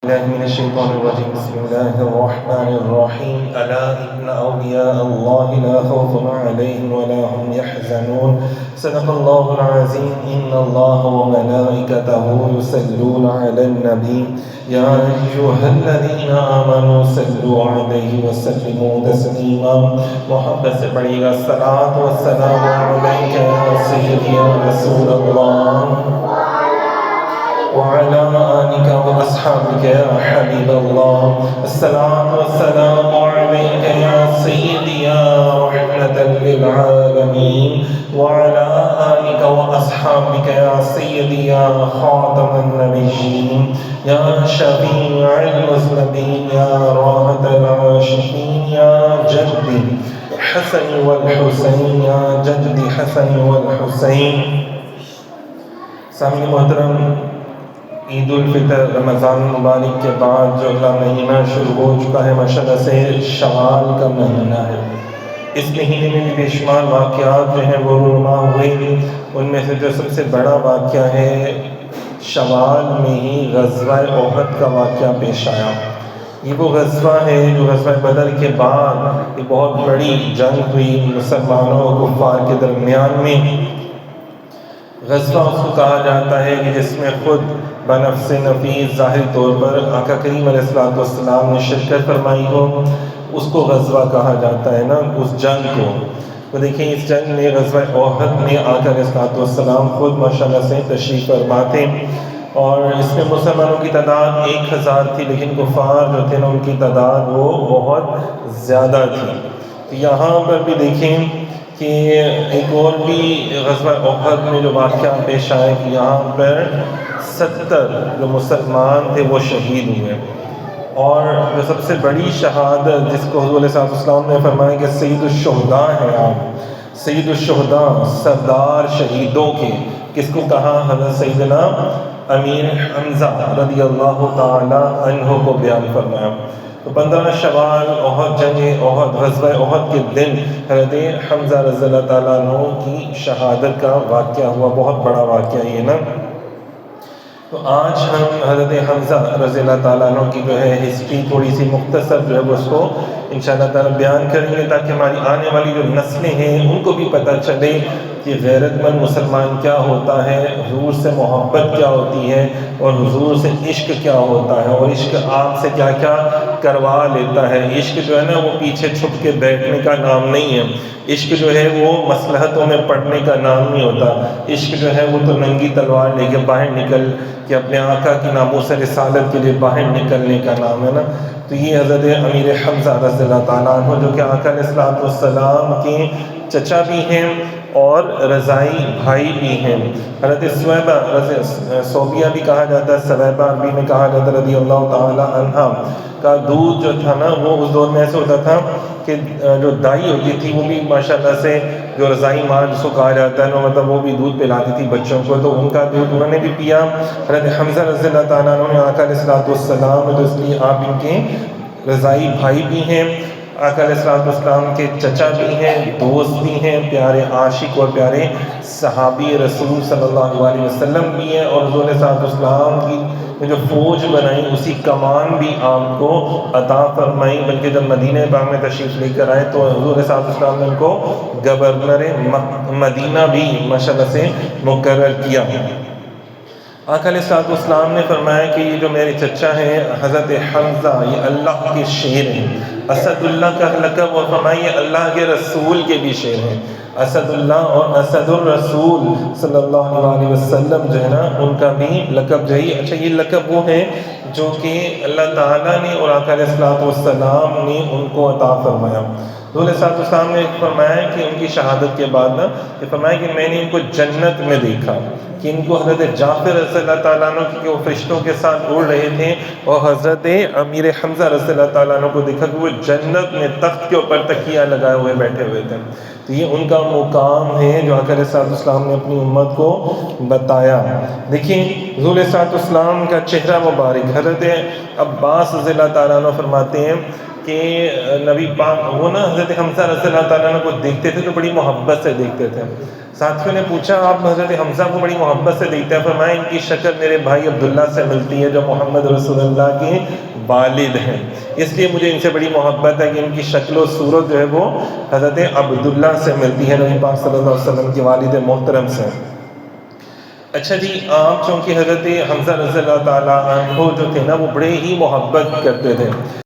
الله من الشيطان الرجيم. بسم الله الرحمن الرحيم. ألا إن أولياء الله لا خوف عليهم ولا هم يحزنون. صدق الله العظيم. إن الله وملائكته يصلون على النبي يا أيها الذين آمنوا صلوا عليه وسلموا تسليما. محبت سے پڑھیے گا الصلاۃ والسلام علیک یا سیدی یا رسول اللہ وعلى آلك وأصحابك يا حبيب الله. الصلاة والسلام عليك يا سيدي يا رحمة للعالمين وعلى آلك وأصحابك يا سيدي يا خاتم النبيين يا شفيع المذنبين يا راحة العاشقين يا جدي حسن والحسين يا جدي حسن والحسين. سامعین محترم، عید الفطر رمضان مبارک کے بعد جو اگلا مہینہ شروع ہو چکا ہے ماشاءاللہ سے شوال کا مہینہ ہے. اس مہینے میں بھی بے شمار واقعات جو ہیں وہ رونما ہوئے. ان میں سے جو سب سے بڑا واقعہ ہے شوال میں ہی غزوہ احد کا واقعہ پیش آیا. یہ وہ غزوہ ہے جو غزوہ بدر کے بعد ایک بہت بڑی جنگ ہوئی مسلمانوں اور کفار کے درمیان میں. غزوہ اس کو کہا جاتا ہے کہ جس میں خود بنفس نفیس ظاہری طور پر آقا کریم علیہ السلام نے شرکت فرمائی ہو، اس کو غزوہ کہا جاتا ہے نا، اس جنگ کو. تو دیکھیں اس جنگ میں غزوہ احد میں آقا علیہ السلام خود ماشاءاللہ سے تشریف فرما تھے، اور اس میں مسلمانوں کی تعداد 1000 تھی، لیکن کفار جو تھے نا ان کی تعداد وہ بہت زیادہ تھی. تو یہاں پر بھی دیکھیں کہ ایک اور بھی غزوہ احد میں جو واقعہ پیش آئے کہ یہاں پر 70 جو مسلمان تھے وہ شہید ہوئے. اور جو سب سے بڑی شہادت جس کو حضور علیہ السلام نے فرمایا کہ سید الشہداء ہیں آپ، سید الشہداء سردار شہیدوں کے، کس کو کہا؟ حضرت سیدنا امیر حمزہ رضی اللہ تعالی عنہ کو بیان فرمایا. تو 15 شوال احد، جنگ احد، غزوہ احد کے دن حضرت حمزہ رضی اللہ تعالیٰ عنہ کی شہادت کا واقعہ ہوا. بہت بڑا واقعہ یہ نا. تو آج ہم حضرت حمزہ رضی اللہ تعالیٰ عنہ کی جو ہے ہسٹری تھوڑی سی مختصر جو ہے وہ اس کو انشاءاللہ تعالیٰ بیان کریں گے، تاکہ ہماری آنے والی جو نسلیں ہیں ان کو بھی پتہ چلے کہ غیرت مند مسلمان کیا ہوتا ہے، حضور سے محبت کیا ہوتی ہے، اور حضور سے عشق کیا ہوتا ہے، اور عشق آپ سے کیا کیا کروا لیتا ہے. عشق جو ہے نا وہ پیچھے چھپ کے بیٹھنے کا نام نہیں ہے. عشق جو ہے وہ مصلحتوں میں پڑھنے کا نام نہیں ہوتا. عشق جو ہے وہ تو ننگی تلوار لے کے باہر نکل کہ اپنے آقا کی ناموس رسالت کے لیے باہر نکلنے کا نام ہے نا. تو یہ حضرت امیر حمزہ رضی اللہ تعالیٰ عنہ جو کہ آقا علیہ السلام کے چچا بھی ہیں اور رضائی بھائی بھی ہیں. حضرت سویبہ صوبیہ بھی کہا جاتا ہے، سویبہ عربی میں کہا جاتا ہے رضی اللہ تعالیٰ عنہ کا دودھ جو تھا نا وہ اس دور میں ایسے ہوتا تھا کہ جو دائی ہوتی تھی وہ بھی ماشاءاللہ سے جو رضائی ماں جس کو کہا جاتا ہے نا، مطلب وہ بھی دودھ پلاتی تھی بچوں کو، تو ان کا دودھ انہوں نے بھی پیا. حضرت حمزہ رضی اللہ تعالیٰ عنہ آقا علیہ السلام، تو اس لیے آپ ان کے رضائی بھائی بھی ہیں، آقا علیہ السلام کے چچا بھی ہیں، دوست بھی ہیں، پیارے عاشق اور پیارے صحابی رسول صلی اللہ علیہ وسلم بھی ہیں. اور حضور علیہ السلام کی جو فوج بنائی اسی کمان بھی آپ کو عطا فرمائی، بلکہ جب مدینہ پاک میں تشریف لے کر آئے تو حضور صلی اللہ علیہ وسلم نے ان کو گورنر مدینہ بھی ماشاءاللہ سے مقرر کیا. آقا علیہ السلام نے فرمایا کہ یہ جو میرے چچا ہیں حضرت حمزہ یہ اللہ کے شیر ہیں. اسد اللہ کا لقب، اور فرمایا یہ اللہ کے رسول کے بھی شیر ہیں. اسد اللہ اور اسد الرسول صلی اللہ علیہ وسلم جو ہے نا ان کا بھی لقب جو ہے. اچھا یہ لقب وہ ہے جو کہ اللہ تعالیٰ نے اور آقا علیہ السلام نے ان کو عطا فرمایا. حضور علیہ السلام نے فرمایا کہ ان کی شہادت کے بعد نا یہ فرمایا کہ میں نے ان کو جنت میں دیکھا، کہ ان کو حضرت جعفر رضی اللہ تعالیٰ عنہ کہ وہ فرشتوں کے ساتھ اڑ رہے تھے، اور حضرت امیر حمزہ رضی اللہ تعالیٰ عنہ کو دیکھا کہ وہ جنت میں تخت کے اوپر تکیہ لگائے ہوئے بیٹھے ہوئے تھے. تو یہ ان کا مقام ہے جو آقا علیہ السلام نے اپنی امت کو بتایا. دیکھیں حضور علیہ السلام کا چہرہ مبارک، حضرت عباس رضی اللہ تعالیٰ عنہ فرماتے ہیں کہ نبی پاک وہ نا حضرت حمزہ رضی اللہ تعالیٰ عنہ کو دیکھتے تھے تو بڑی محبت سے دیکھتے تھے. ساتھیوں نے پوچھا آپ حضرت حمزہ کو بڑی محبت سے دیکھتے ہیں؟ فرمایا ان کی شکل میرے بھائی عبداللہ سے ملتی ہے جو محمد رسول اللہ کے والد ہیں، اس لیے مجھے ان سے بڑی محبت ہے کہ ان کی شکل و صورت جو ہے وہ حضرت عبداللہ سے ملتی ہے، نبی پاک صلی اللہ علیہ وسلم کے والد محترم سے. اچھا جی، آپ چونکہ حضرت حمزہ رضی اللہ تعالیٰ عنہ جو تھے نا وہ بڑے ہی محبت کرتے تھے.